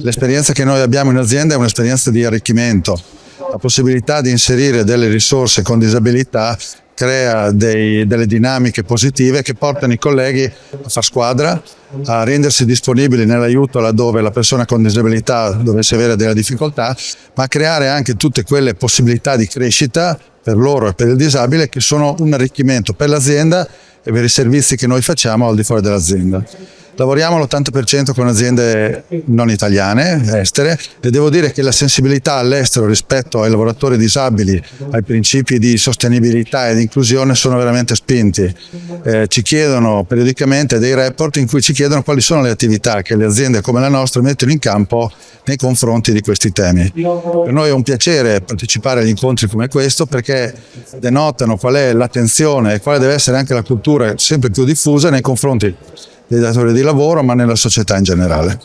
L'esperienza che noi abbiamo in azienda è un'esperienza di arricchimento. La possibilità di inserire delle risorse con disabilità crea delle dinamiche positive che portano i colleghi a far squadra, a rendersi disponibili nell'aiuto laddove la persona con disabilità dovesse avere delle difficoltà, ma a creare anche tutte quelle possibilità di crescita per loro e per il disabile che sono un arricchimento per l'azienda e per i servizi che noi facciamo al di fuori dell'azienda. Lavoriamo all'80% con aziende non italiane, estere, e devo dire che la sensibilità all'estero rispetto ai lavoratori disabili, ai principi di sostenibilità e di inclusione sono veramente spinti. Ci chiedono periodicamente dei report in cui ci chiedono quali sono le attività che le aziende come la nostra mettono in campo nei confronti di questi temi. Per noi è un piacere partecipare agli incontri come questo perché denotano qual è l'attenzione e quale deve essere anche la cultura sempre più diffusa nei confronti dei datori di lavoro, ma nella società in generale.